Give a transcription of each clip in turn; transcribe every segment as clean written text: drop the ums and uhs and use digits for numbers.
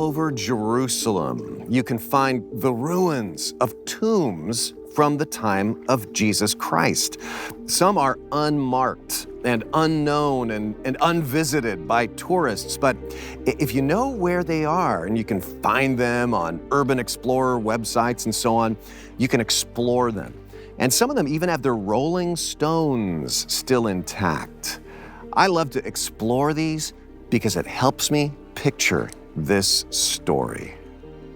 over Jerusalem, you can find the ruins of tombs from the time of Jesus Christ. Some are unmarked and unknown and unvisited by tourists, but if you know where they are and you can find them on Urban Explorer websites and so on, you can explore them. And some of them even have their rolling stones still intact. I love to explore these because it helps me picture this story.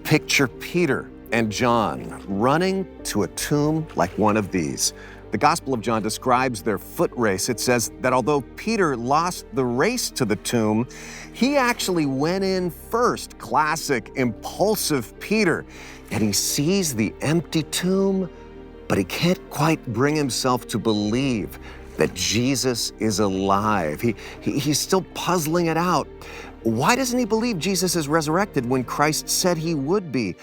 Picture Peter and John running to a tomb like one of these. The Gospel of John describes their foot race. It says that although Peter lost the race to the tomb, he actually went in first. Classic, impulsive Peter. And he sees the empty tomb, but he can't quite bring himself to believe that Jesus is alive. He's still puzzling it out. Why doesn't he believe Jesus is resurrected when Christ said he would be?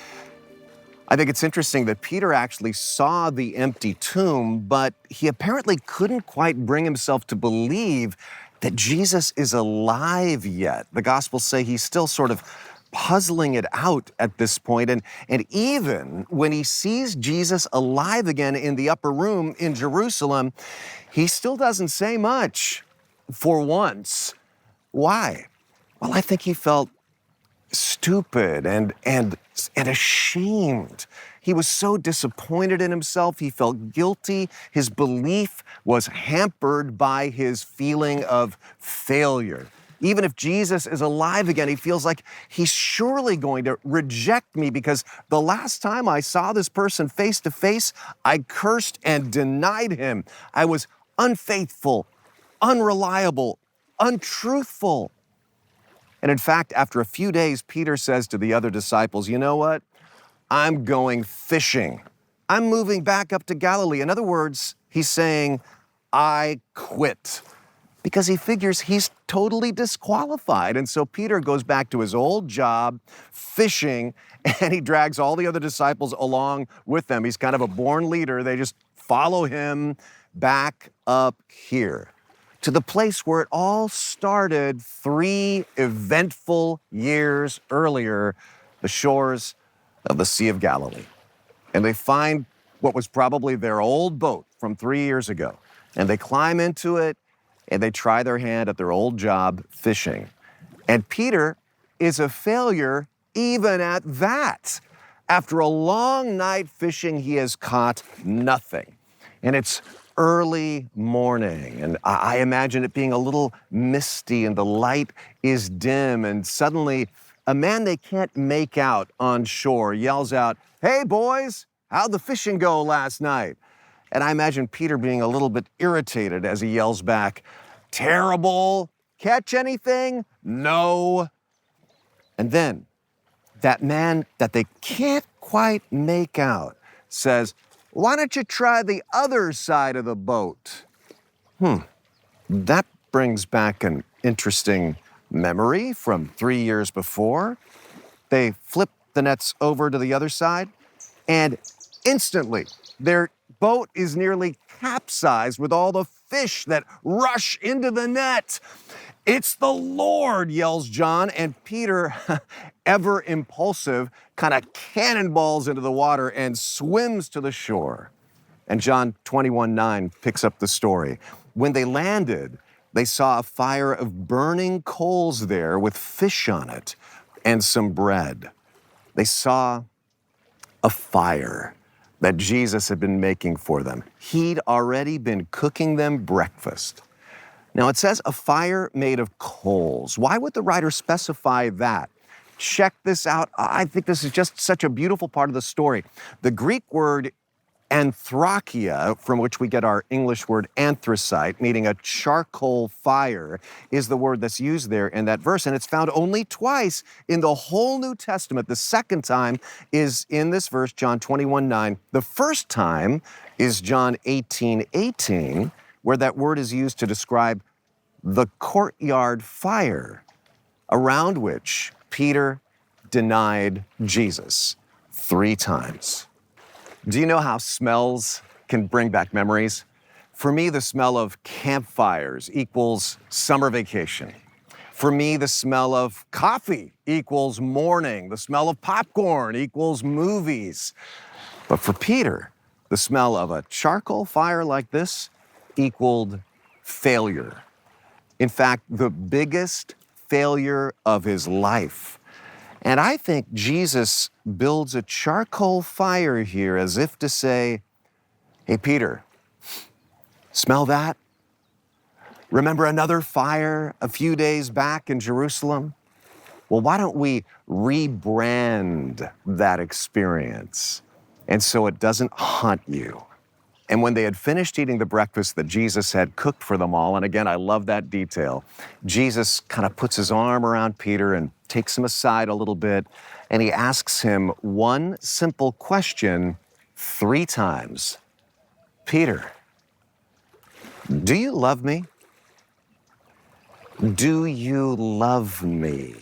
I think it's interesting that Peter actually saw the empty tomb, but he apparently couldn't quite bring himself to believe that Jesus is alive yet. The Gospels say he's still sort of puzzling it out at this point. And even when he sees Jesus alive again in the upper room in Jerusalem, he still doesn't say much for once. Why? Well, I think he felt stupid and ashamed. He was so disappointed in himself. He felt guilty. His belief was hampered by his feeling of failure. Even if Jesus is alive again, he feels like he's surely going to reject me because the last time I saw this person face to face, I cursed and denied him. I was unfaithful, unreliable, untruthful. And in fact, after a few days, Peter says to the other disciples, you know what? I'm going fishing. I'm moving back up to Galilee. In other words, he's saying, I quit. Because he figures he's totally disqualified. And so Peter goes back to his old job, fishing, and he drags all the other disciples along with them. He's kind of a born leader. They just follow him back up here to the place where it all started 3 eventful years earlier, the shores of the Sea of Galilee. And they find what was probably their old boat from 3 years ago. And they climb into it, and they try their hand at their old job fishing. And Peter is a failure even at that. After a long night fishing, he has caught nothing. And it's early morning, and I imagine it being a little misty, and the light is dim, and suddenly a man they can't make out on shore yells out, "Hey boys, how'd the fishing go last night?" And I imagine Peter being a little bit irritated as he yells back, "Terrible. Catch anything? No." And then that man that they can't quite make out says, "Why don't you try the other side of the boat?" That brings back an interesting memory from 3 years before. They flip the nets over to the other side, and instantly their boat is nearly capsized with all the fish that rush into the net. "It's the Lord," yells John, and Peter, ever impulsive, kind of cannonballs into the water and swims to the shore. And John 21:9 picks up the story. When they landed, they saw a fire of burning coals there with fish on it and some bread. They saw a fire that Jesus had been making for them. He'd already been cooking them breakfast. Now it says a fire made of coals. Why would the writer specify that? Check this out. I think this is just such a beautiful part of the story. The Greek word anthrakia, from which we get our English word anthracite, meaning a charcoal fire, is the word that's used there in that verse. And it's found only twice in the whole New Testament. The second time is in this verse, John 21:9. The first time is John 18:18, where that word is used to describe the courtyard fire around which Peter denied Jesus 3 times. Do you know how smells can bring back memories? For me, the smell of campfires equals summer vacation. For me, the smell of coffee equals morning. The smell of popcorn equals movies. But for Peter, the smell of a charcoal fire like this equaled failure. In fact, the biggest failure of his life. And I think Jesus builds a charcoal fire here as if to say, hey, Peter, smell that? Remember another fire a few days back in Jerusalem? Well, why don't we rebrand that experience and so it doesn't haunt you? And when they had finished eating the breakfast that Jesus had cooked for them all, and again, I love that detail, Jesus kind of puts his arm around Peter and takes him aside a little bit, and he asks him one simple question 3 times. Peter, do you love me? Do you love me?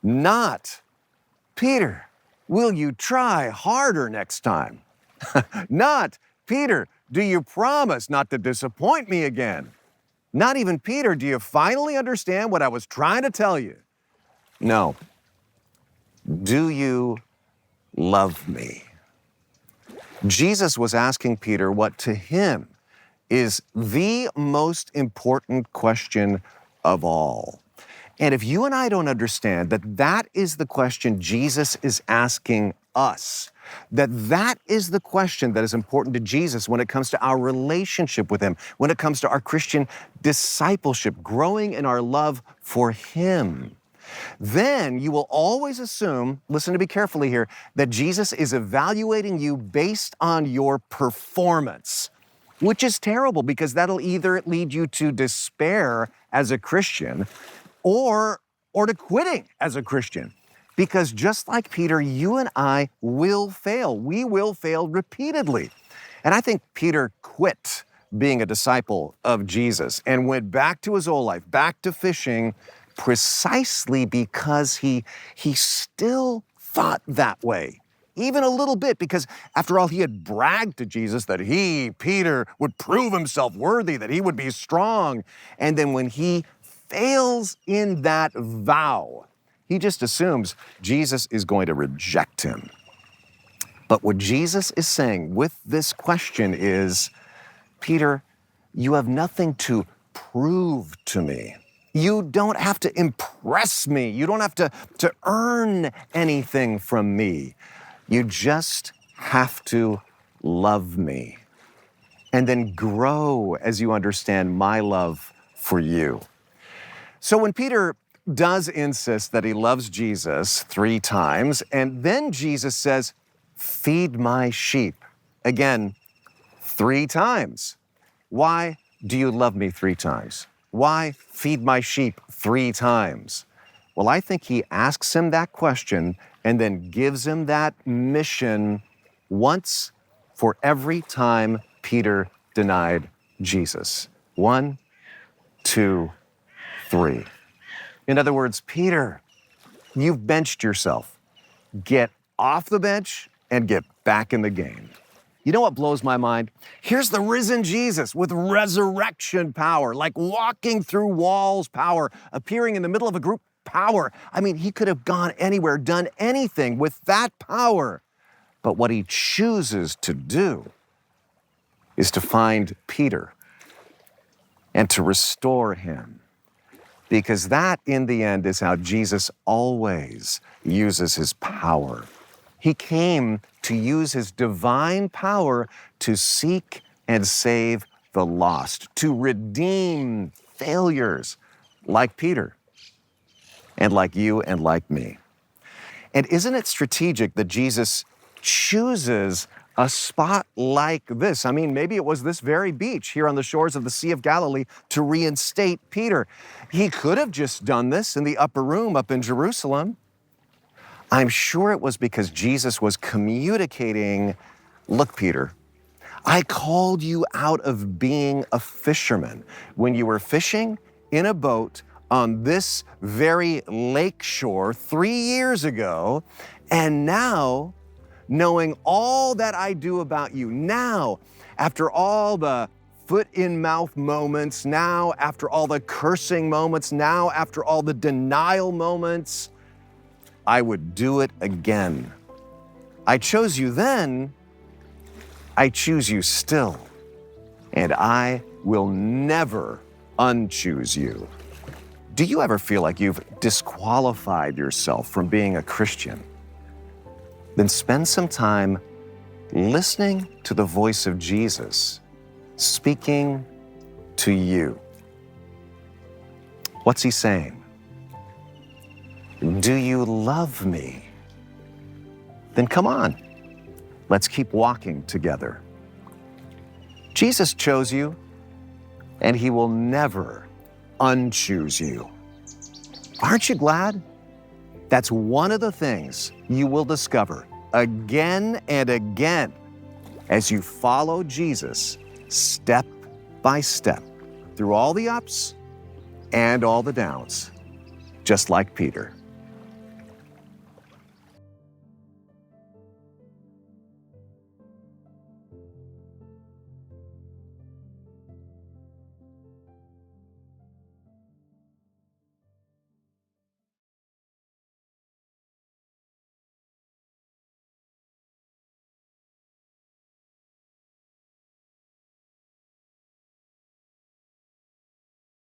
Not, Peter, will you try harder next time? Not, Peter, do you promise not to disappoint me again? Not even, Peter, do you finally understand what I was trying to tell you? No. Do you love me? Jesus was asking Peter what to him is the most important question of all. And if you and I don't understand that that is the question Jesus is asking us, that is the question that is important to Jesus when it comes to our relationship with him, when it comes to our Christian discipleship, growing in our love for him, then you will always assume, listen to me carefully here, that Jesus is evaluating you based on your performance, which is terrible because that'll either lead you to despair as a Christian or to quitting as a Christian. Because just like Peter, you and I will fail. We will fail repeatedly. And I think Peter quit being a disciple of Jesus and went back to his old life, back to fishing, precisely because he still thought that way. Even a little bit, because after all, he had bragged to Jesus that he, Peter, would prove himself worthy, that he would be strong. And then when he fails in that vow, he just assumes Jesus is going to reject him. But what Jesus is saying with this question is, Peter, you have nothing to prove to me. You don't have to impress me. You don't have to earn anything from me. You just have to love me and then grow as you understand my love for you. So when Peter does insist that he loves Jesus 3 times, and then Jesus says, feed my sheep, again, 3 times. Why do you love me 3 times? Why feed my sheep 3 times? Well, I think he asks him that question and then gives him that mission once for every time Peter denied Jesus. 1, 2, 3. In other words, Peter, you've benched yourself. Get off the bench and get back in the game. You know what blows my mind? Here's the risen Jesus with resurrection power, like walking through walls power, appearing in the middle of a group power. I mean, he could have gone anywhere, done anything with that power. But what he chooses to do is to find Peter and to restore him. Because that, in the end, is how Jesus always uses his power. He came to use his divine power to seek and save the lost, to redeem failures like Peter and like you and like me. And isn't it strategic that Jesus chooses a spot like this? I mean, maybe it was this very beach here on the shores of the Sea of Galilee to reinstate Peter. He could have just done this in the upper room up in Jerusalem. I'm sure it was because Jesus was communicating, look, Peter, I called you out of being a fisherman when you were fishing in a boat on this very lake shore 3 years ago, and now, knowing all that I do about you, now, after all the foot in mouth moments, now after all the cursing moments, now after all the denial moments, I would do it again. I chose you then, I choose you still, and I will never unchoose you. Do you ever feel like you've disqualified yourself from being a Christian? Then spend some time listening to the voice of Jesus speaking to you. What's he saying? Do you love me? Then come on, let's keep walking together. Jesus chose you, and he will never unchoose you. Aren't you glad? That's one of the things you will discover again and again as you follow Jesus step by step through all the ups and all the downs, just like Peter.